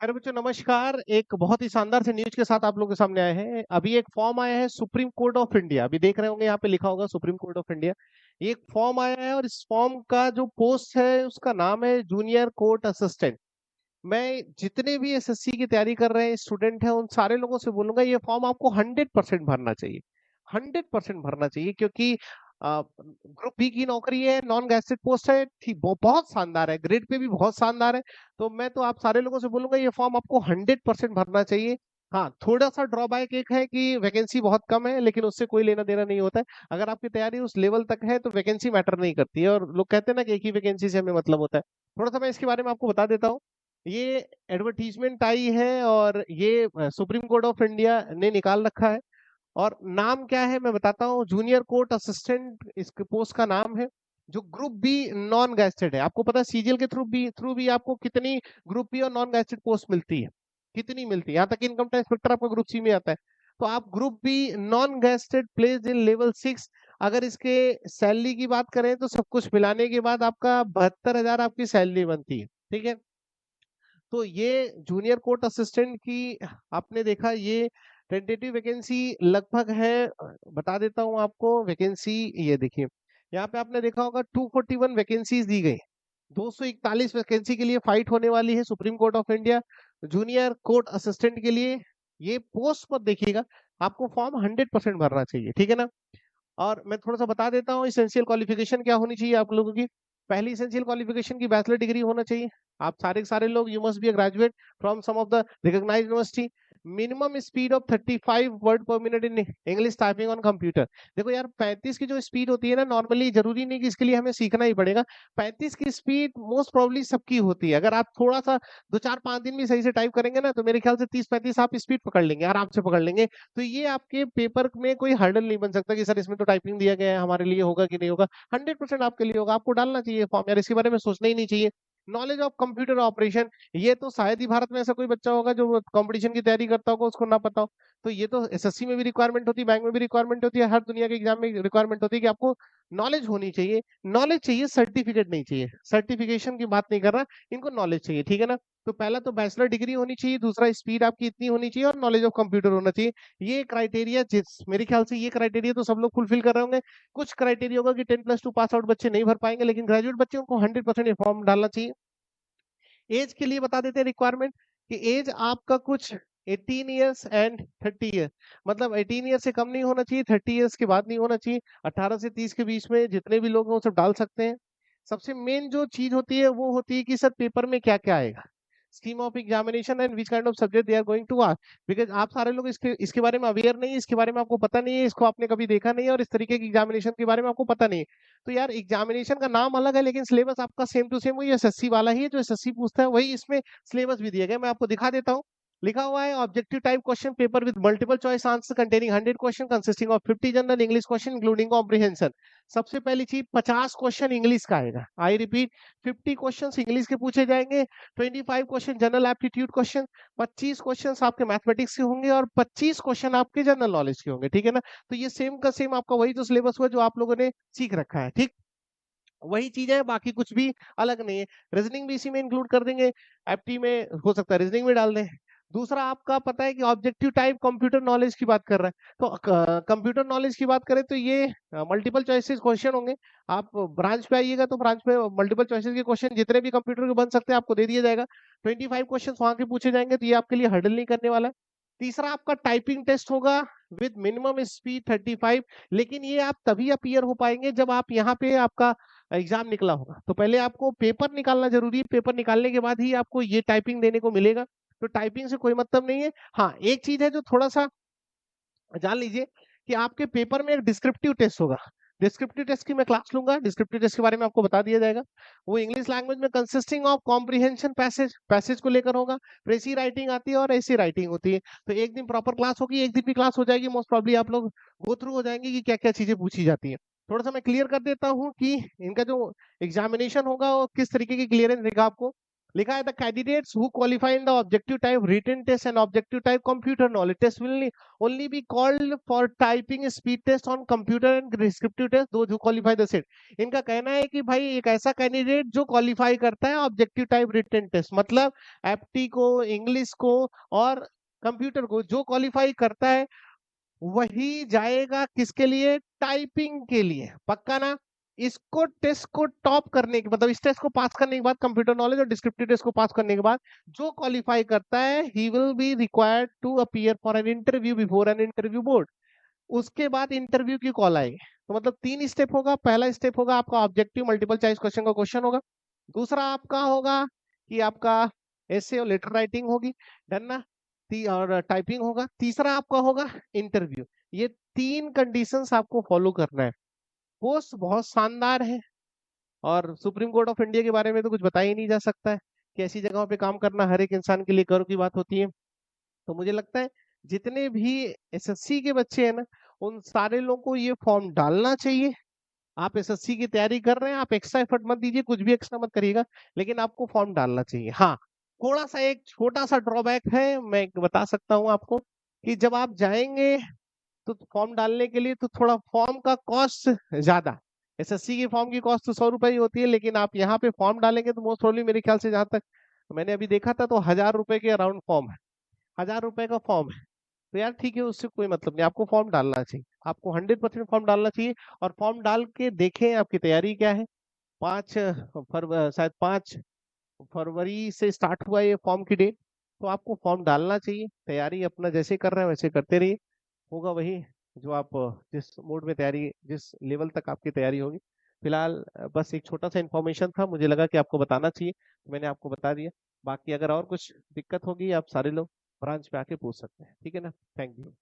अरे बच्चों नमस्कार। एक बहुत ही शानदार से न्यूज के साथ आप लोगों के सामने आए हैं। अभी एक फॉर्म आया है सुप्रीम कोर्ट ऑफ इंडिया। अभी देख रहे होंगे यहाँ पे लिखा होगा सुप्रीम कोर्ट ऑफ इंडिया। ये एक फॉर्म आया है और इस फॉर्म का जो पोस्ट है उसका नाम है जूनियर कोर्ट असिस्टेंट। मैं जितने भी एसएससी की तैयारी कर रहे हैं स्टूडेंट हैं उन सारे लोगों से बोलूंगा ये फॉर्म आपको 100% भरना चाहिए। 100% भरना चाहिए क्योंकि ग्रुप बी की नौकरी है, नॉन गैजेटेड पोस्ट है, ठीक बहुत शानदार है, ग्रेड पे भी बहुत शानदार है। तो मैं तो आप सारे लोगों से बोलूंगा ये फॉर्म आपको 100% भरना चाहिए। हाँ, थोड़ा सा ड्रॉबैक एक है कि वैकेंसी बहुत कम है, लेकिन उससे कोई लेना देना नहीं होता है। अगर आपकी तैयारी उस लेवल तक है तो वैकेंसी मैटर नहीं करती है, और लोग कहते हैं ना कि एक ही वैकेंसी से हमें मतलब होता है। थोड़ा सा मैं इसके बारे में आपको बता देता हूँ। ये एडवर्टीजमेंट आई है और ये सुप्रीम कोर्ट ऑफ इंडिया ने निकाल रखा है। और नाम क्या है मैं बताता हूँ, जूनियर कोर्ट असिस्टेंट इसके पोस्ट का नाम है। जो ग्रुप बी नॉन गैजेटेड है, आपको पता है सीजीएल के थ्रू भी आपको कितनी ग्रुप बी और नॉन गैजेटेड पोस्ट मिलती है, कितनी मिलती है। यहाँ तक इनकम टैक्स इंस्पेक्टर आपका ग्रुप सी में आता है। तो आप group B non gazetted place in level 6। अगर इसके सैलरी की बात करें तो सब कुछ मिलाने के बाद आपका 72,000 आपकी सैलरी बनती है, ठीक है। तो ये जूनियर कोर्ट असिस्टेंट की आपने देखा, ये टेंटेटिव वैकेंसी लगभग है। बता देता हूँ आपको वैकेंसी। ये देखिए, यहाँ पे आपने देखा होगा 241 वैकेंसीज दी गई। 241 वैकेंसी के लिए फाइट होने वाली है supreme court of India junior court assistant के लिए। ये पोस्ट पर देखिएगा, आपको फॉर्म 100% भरना चाहिए, ठीक है ना। और मैं थोड़ा सा बता देता हूँ इसेंशियल क्वालिफिकेशन क्या होनी चाहिए आप लोगों की। पहली इसेंशियल क्वालिफिकेशन की बैचलर डिग्री होना चाहिए। आप सारे के सारे लोग, you must be a graduate from some of the recognised university. Minimum speed of 35 word per minute in English typing on computer. देखो यार, 35 की जो स्पीड होती है ना, नॉर्मली जरूरी नहीं कि इसके लिए हमें सीखना ही पड़ेगा। 35 की स्पीड मोस्ट प्रोबेबली सबकी होती है। अगर आप थोड़ा सा 2 4 5 दिन भी सही से टाइप करेंगे ना, तो मेरे ख्याल से 30 35 आप स्पीड पकड़ लेंगे, आराम से पकड़ लेंगे। तो ये आपके पेपर में कोई हर्डल नहीं बन सकता कि सर इसमें तो टाइपिंग दिया गया है, हमारे लिए होगा कि नहीं होगा। 100% आपके लिए होगा, आपको डालना चाहिए फॉर्म यार, इसके बारे में सोचना ही नहीं चाहिए। नॉलेज ऑफ कंप्यूटर ऑपरेशन, ये तो शायद ही भारत में ऐसा कोई बच्चा होगा जो कंपटीशन की तैयारी करता होगा उसको ना पता हो। तो ये तो एसएससी में भी रिक्वायरमेंट होती है, बैंक में भी रिक्वायरमेंट होती है, हर दुनिया के एग्जाम में रिक्वायरमेंट होती है कि आपको नॉलेज होनी चाहिए। नॉलेज चाहिए, सर्टिफिकेट नहीं चाहिए। सर्टिफिकेशन की बात नहीं कर रहा, इनको नॉलेज चाहिए, ठीक है ना। तो पहला तो बैचलर डिग्री होनी चाहिए, दूसरा स्पीड आपकी इतनी होनी चाहिए, और नॉलेज ऑफ कंप्यूटर होना चाहिए। ये क्राइटेरिया, जिस मेरे ख्याल से ये क्राइटेरिया तो सब लोग फुलफिल कर रहे होंगे। कुछ क्राइटेरिया होगा कि 10+2 पास आउट बच्चे नहीं भर पाएंगे, लेकिन ग्रेजुएट बच्चों को 100% ये फॉर्म डालना चाहिए। एज के लिए बता देते हैं रिक्वायरमेंट कि एज आपका कुछ 18 ईयर्स एंड 30 ईयर, मतलब 18 ईयर से कम नहीं होना चाहिए, 30 ईयर्स के बाद नहीं होना चाहिए। 18 से 30 के बीच में जितने भी लोग हैं वो सब डाल सकते हैं। सबसे मेन जो चीज होती है वो होती है कि सर पेपर में क्या क्या आएगा, scheme of examination and which kind of subject they are going to ask. Because आप सारे लोग इसके बारे में अवेयर नहीं है, इसके बारे में आपको पता नहीं है, इसको आपने कभी देखा नहीं है, और इस तरीके की एग्जामिनेशन के बारे में आपको पता नहीं है। तो यार एग्जामिनेशन का नाम अलग है, लेकिन सिलेबस आपका सेम टू सेम वही एसएससी वाला ही है। जो एसएससी पूछता है वही इसमें सिलेबस भी दिया गया। मैं आपको दिखा देता हूँ। लिखा हुआ है objective type question paper with multiple choice answer containing 100 question consisting of 50 general English question including comprehension. सबसे पहली चीज, 50 क्वेश्चन इंग्लिश का आएगा। आई रिपीट, 50 क्वेश्चन इंग्लिश के पूछे जाएंगे, 25 question general aptitude question, 25 question आपके मैथमेटिक्स के होंगे, और 25 क्वेश्चन आपके जनरल नॉलेज के होंगे, ठीक है ना। तो ये सेम का सेम आपका वही जो सिलेबस हुआ जो आप लोगों ने सीख रखा है, ठीक वही चीज है, बाकी कुछ भी अलग नहीं है। रीजनिंग भी इसी में इंक्लूड कर देंगे। एप्टी में हो सकता है रीजनिंग में डाल दें। दूसरा आपका पता है कि ऑब्जेक्टिव टाइप कंप्यूटर नॉलेज की बात कर रहा है, तो कंप्यूटर नॉलेज की बात करें तो ये मल्टीपल चॉइसेस क्वेश्चन होंगे। आप ब्रांच पे आइएगा तो ब्रांच में मल्टीपल चॉइसेस के क्वेश्चन जितने भी कंप्यूटर के बन सकते हैं आपको दे दिया जाएगा। 25 क्वेश्चन वहां के पूछे जाएंगे, तो ये आपके लिए हर्डल नहीं करने वाला है। तीसरा आपका टाइपिंग टेस्ट होगा विद मिनिमम स्पीड 35। लेकिन ये आप तभी अपीयर हो पाएंगे जब आप यहाँ पे आपका एग्जाम निकला होगा। तो पहले आपको पेपर निकालना जरूरी है, पेपर निकालने के बाद ही आपको ये टाइपिंग देने को मिलेगा। तो टाइपिंग से कोई मतलब नहीं है। हाँ, एक चीज है जो थोड़ा सा जान लीजिए कि आपके पेपर में एक डिस्क्रिप्टिव टेस्ट होगा। डिस्क्रिप्टिव टेस्ट की मैं क्लास लूंगा, डिस्क्रिप्टिव टेस्ट के बारे में आपको बता दिया जाएगा। वो इंग्लिश लैंग्वेज में consisting of comprehension passage passage को लेकर होगा। प्रेसी राइटिंग आती है और ऐसी राइटिंग होती है। तो एक दिन प्रॉपर क्लास होगी, एक दिन भी क्लास हो जाएगी, मोस्ट प्रॉब्ली आप लोग गो थ्रू हो जाएंगे कि क्या क्या चीजें पूछी जाती है। थोड़ा सा मैं क्लियर कर देता हूँ कि इनका जो एग्जामिनेशन होगा वो किस तरीके की क्लियरेंस देगा आपको। लिखा है the candidates who qualify in the objective type written test and objective type computer knowledge test will only be called for typing speed test on computer and descriptive test those who qualify the set. इनका कहना है कि भाई एक ऐसा candidate जो qualify करता है ऑब्जेक्टिव टाइप रिटन टेस्ट, मतलब एप्टी को, इंग्लिश को और कंप्यूटर को जो क्वालिफाई करता है वही जाएगा किसके लिए, टाइपिंग के लिए। पक्का ना? इसको टेस्ट को टॉप करने के मतलब इस टेस्ट को पास करने के बाद कंप्यूटर नॉलेज और डिस्क्रिप्टिव टेस्ट को पास करने के बाद जो क्वालिफाई करता है he will be required to appear for an interview before an interview board. उसके बाद इंटरव्यू की कॉल आएगी। तो मतलब 3 स्टेप होगा। पहला स्टेप होगा आपका ऑब्जेक्टिव मल्टीपल चॉइस क्वेश्चन का क्वेश्चन होगा। दूसरा आपका होगा कि आपका एसे और लेटर राइटिंग होगी, डन ना, और टाइपिंग होगा। तीसरा आपका होगा इंटरव्यू। ये 3 कंडीशंस आपको फॉलो करना है। पोस्ट बहुत शानदार है और सुप्रीम कोर्ट ऑफ इंडिया के बारे में तो कुछ बताया ही नहीं जा सकता है कि ऐसी जगहों पे काम करना हर एक इंसान के लिए गर्व की बात होती है। तो मुझे लगता है जितने भी एसएससी के बच्चे हैं ना, उन सारे लोगों को ये फॉर्म डालना चाहिए। आप एसएससी की तैयारी कर रहे हैं, आप एक्स्ट्रा एफर्ट मत दीजिए, कुछ भी एक्स्ट्रा मत करिएगा, लेकिन आपको फॉर्म डालना चाहिए। हाँ, थोड़ा सा एक छोटा सा ड्रॉबैक है, मैं बता सकता हूँ आपको कि जब आप जाएंगे तो फॉर्म डालने के लिए तो थोड़ा फॉर्म का कॉस्ट ज्यादा। एसएससी की फॉर्म की कॉस्ट तो 100 रुपए ही होती है, लेकिन आप यहाँ पे फॉर्म डालेंगे तो मोस्ट प्रोबेबली मेरे ख्याल से जहां तक मैंने अभी देखा था तो 1000 रुपए के अराउंड फॉर्म है। 1000 रुपए का फॉर्म है। तो यार ठीक है, उससे कोई मतलब नहीं, आपको फॉर्म डालना चाहिए, आपको 100% फॉर्म डालना चाहिए। और फॉर्म डाल के देखें आपकी तैयारी क्या है। 5 फरवरी से स्टार्ट हुआ ये फॉर्म की डेट। तो आपको फॉर्म डालना चाहिए, तैयारी अपना जैसे कर रहे हैं वैसे करते रहिए, होगा वही जो आप जिस मोड में तैयारी, जिस लेवल तक आपकी तैयारी होगी। फिलहाल बस एक छोटा सा इन्फॉर्मेशन था, मुझे लगा कि आपको बताना चाहिए तो मैंने आपको बता दिया। बाकी अगर और कुछ दिक्कत होगी आप सारे लोग ब्रांच पे आके पूछ सकते हैं, ठीक है ना। Thank you.